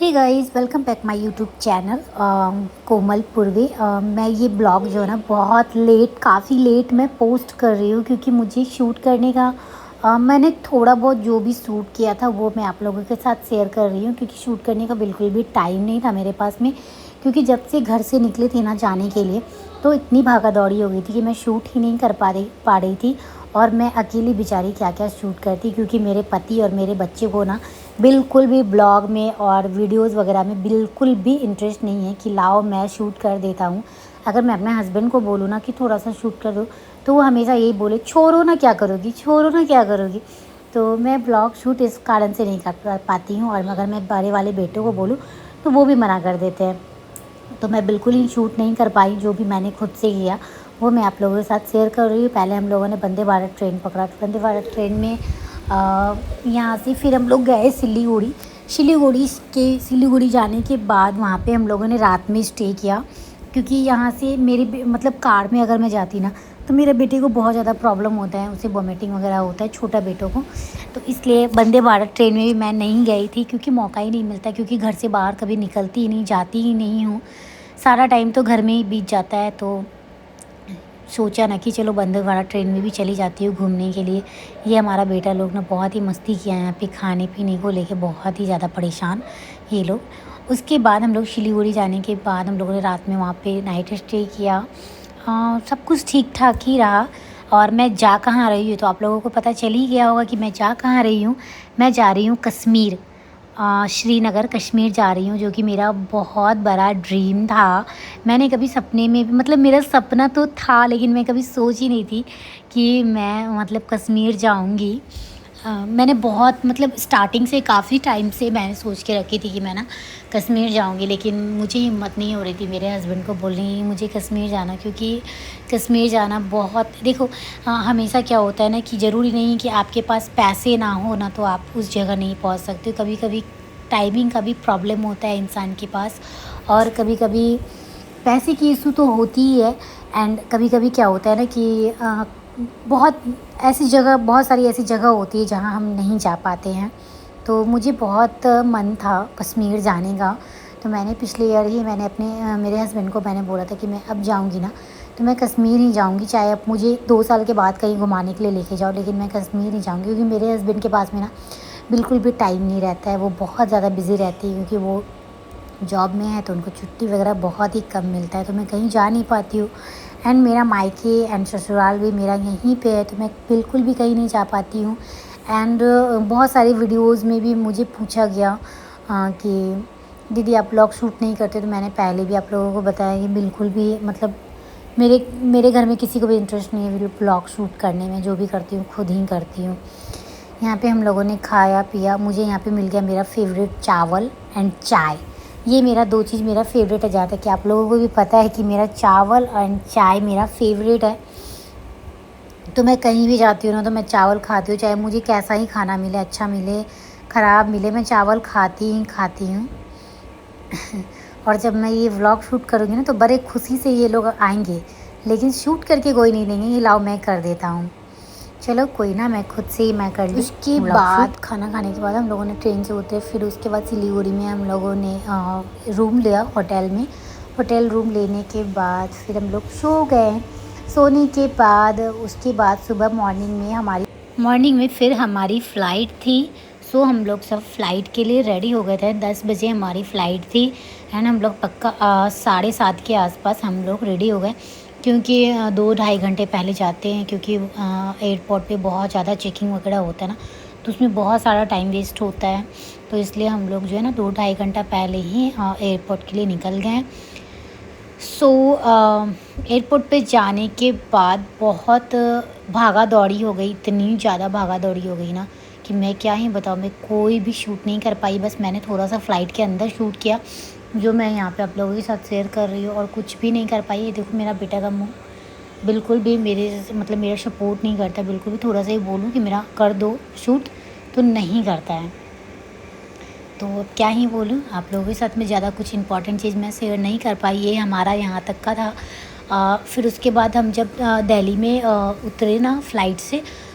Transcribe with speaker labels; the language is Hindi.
Speaker 1: Hey guys, welcome back my YouTube channel Komal Purve. मैं ये ब्लॉग जो है ना बहुत काफ़ी लेट मैं पोस्ट कर रही हूँ क्योंकि मुझे शूट करने का मैंने थोड़ा बहुत जो भी शूट किया था वो मैं आप लोगों के साथ शेयर कर रही हूँ क्योंकि शूट करने का बिल्कुल भी टाइम नहीं था मेरे पास में। क्योंकि जब से घर से निकले थे ना जाने के लिए तो इतनी भागा दौड़ी हो गई थी कि मैं शूट ही नहीं कर पा रही थी। और मैं अकेली बेचारी क्या क्या शूट करती क्योंकि मेरे पति और मेरे बच्चे को ना बिल्कुल भी ब्लॉग में और वीडियोस वगैरह में बिल्कुल भी इंटरेस्ट नहीं है कि लाओ मैं शूट कर देता हूँ। अगर मैं अपने हस्बैंड को बोलूँ ना कि थोड़ा सा शूट कर दो तो वो हमेशा यही बोले, छोड़ो ना क्या करोगी, छोड़ो ना क्या करोगी। तो मैं ब्लॉग शूट इस कारण से नहीं कर पाती हूँ। और अगर मैं बड़े वाले बेटे को बोलूँ तो वो भी मना कर देते हैं। तो मैं बिल्कुल ही शूट नहीं कर पाई। जो भी मैंने खुद से किया वो मैं आप लोगों के साथ शेयर कर रही हूँ। पहले हम लोगों ने वंदे भारत ट्रेन पकड़ा। वंदे भारत ट्रेन में यहाँ से फिर हम लोग गए सिलीगुड़ी। सिलीगुड़ी जाने के बाद वहाँ पे हम लोगों ने रात में स्टे किया क्योंकि यहाँ से मतलब कार में अगर मैं जाती ना तो मेरे बेटे को बहुत ज़्यादा प्रॉब्लम होता है, उसे वॉमिटिंग वगैरह होता है, छोटा बेटों को। तो इसलिए वंदे भारत ट्रेन में भी मैं नहीं गई थी क्योंकि मौका ही नहीं मिलता, क्योंकि घर से बाहर कभी निकलती ही नहीं, जाती ही नहीं हूँ। सारा टाइम तो घर में ही बीत जाता है। तो सोचा ना कि चलो वंदे भारत ट्रेन में भी चली जाती हूँ घूमने के लिए। ये हमारा बेटा लोग ना बहुत ही मस्ती किया है यहाँ पे, खाने पीने को लेके बहुत ही ज़्यादा परेशान ये लोग। उसके बाद हम लोग सिलीगुड़ी जाने के बाद हम लोगों ने रात में वहाँ पे नाइट स्टे किया। सब कुछ ठीक ठाक ही रहा। और मैं जा कहाँ रही हूँ तो आप लोगों को पता चल ही गया होगा कि मैं जा कहाँ रही हूँ। मैं जा रही हूँ कश्मीर, श्रीनगर कश्मीर जा रही हूँ, जो कि मेरा बहुत बड़ा ड्रीम था। मैंने कभी सपने में भी मतलब मेरा सपना तो था लेकिन मैं कभी सोच ही नहीं थी कि मैं मतलब कश्मीर जाऊँगी। मैंने बहुत मतलब स्टार्टिंग से काफ़ी टाइम से मैंने सोच के रखी थी कि मैं ना कश्मीर जाऊँगी, लेकिन मुझे हिम्मत नहीं हो रही थी मेरे हस्बैंड को बोलने की मुझे कश्मीर जाना। क्योंकि कश्मीर जाना बहुत देखो, हमेशा क्या होता है ना कि ज़रूरी नहीं कि आपके पास पैसे ना हो ना तो आप उस जगह नहीं पहुंच सकते। कभी कभी टाइमिंग का भी प्रॉब्लम होता है इंसान के पास, और कभी कभी पैसे की इशू तो होती ही है। एंड कभी कभी क्या होता है ना कि बहुत सारी ऐसी जगह होती है जहाँ हम नहीं जा पाते हैं। तो मुझे बहुत मन था कश्मीर जाने का। तो मैंने पिछले ईयर ही मैंने मेरे हस्बैंड को मैंने बोला था कि मैं अब जाऊंगी ना तो मैं कश्मीर ही जाऊंगी, चाहे अब मुझे 2 साल के बाद कहीं घुमाने के लिए लेके जाओ, लेकिन मैं कश्मीर ही जाऊंगी। क्योंकि मेरे हस्बैंड के पास में ना बिल्कुल भी टाइम नहीं रहता है, वो बहुत ज़्यादा बिज़ी रहती है क्योंकि वो जॉब में है तो उनको छुट्टी वगैरह बहुत ही कम मिलता है। तो मैं कहीं जा नहीं पाती हूँ। एंड मेरा मायके एंड ससुराल भी मेरा यहीं पे है तो मैं बिल्कुल भी कहीं नहीं जा पाती हूँ। एंड बहुत सारी वीडियोस में भी मुझे पूछा गया कि दीदी आप ब्लॉग शूट नहीं करते। तो मैंने पहले भी आप लोगों को बताया कि बिल्कुल भी मतलब मेरे मेरे घर में किसी को भी इंटरेस्ट नहीं है ब्लॉग शूट करने में। जो भी करती हूँ खुद ही करती हूँ। यहाँ पे हम लोगों ने खाया पिया, मुझे यहाँ पे मिल गया मेरा फेवरेट चावल एंड चाय। ये मेरा 2 चीज़ मेरा फेवरेट है। जहाँ तक कि आप लोगों को भी पता है कि मेरा चावल एंड चाय मेरा फेवरेट है। तो मैं कहीं भी जाती हूँ ना तो मैं चावल खाती हूँ, चाहे मुझे कैसा ही खाना मिले, अच्छा मिले ख़राब मिले, मैं चावल खाती हूँ। और जब मैं ये व्लॉग शूट करूँगी ना तो बड़े खुशी से ये लोग आएंगे, लेकिन शूट करके कोई नहीं लेंगे, ये लाओ मैं कर देता हूँ। चलो कोई ना, मैं खुद से ही मैं कर ली। उसके बाद खाना खाने के बाद हम लोगों ने ट्रेन से उतरे। फिर उसके बाद सिलीगुड़ी में हम लोगों ने रूम लिया होटल में। होटल रूम लेने के बाद फिर हम लोग सो गए। सोने के बाद उसके बाद सुबह मॉर्निंग में फिर हमारी फ़्लाइट थी। सो हम लोग सब फ़्लाइट के लिए रेडी हो गए थे। 10 बजे हमारी फ़्लाइट थी एंड हम लोग पक्का 7:30 के आसपास हम लोग रेडी हो गए। क्योंकि 2-2.5 घंटे पहले जाते हैं, क्योंकि एयरपोर्ट पे बहुत ज़्यादा चेकिंग वगैरह होता है ना, तो उसमें बहुत सारा टाइम वेस्ट होता है। तो इसलिए हम लोग जो है ना 2-2.5 घंटा पहले ही एयरपोर्ट के लिए निकल गए। सो एयरपोर्ट पे जाने के बाद बहुत भागा दौड़ी हो गई, इतनी ज़्यादा भागा दौड़ी हो गई ना कि मैं क्या ही बताऊँ। मैं कोई भी शूट नहीं कर पाई, बस मैंने थोड़ा सा फ़्लाइट के अंदर शूट किया जो मैं यहाँ पे आप लोगों के साथ शेयर कर रही हूँ, और कुछ भी नहीं कर पाई। ये देखो मेरा बेटा का मुँह बिल्कुल भी मेरा सपोर्ट नहीं करता बिल्कुल भी। थोड़ा सा ही बोलूँ कि मेरा कर दो शूट तो नहीं करता है। तो अब क्या ही बोलूँ आप लोगों के साथ में, ज़्यादा कुछ इंपॉर्टेंट चीज़ मैं शेयर नहीं कर पाई। ये हमारा यहाँ तक का था। फिर उसके बाद हम जब दिल्ली में उतरे ना फ़्लाइट से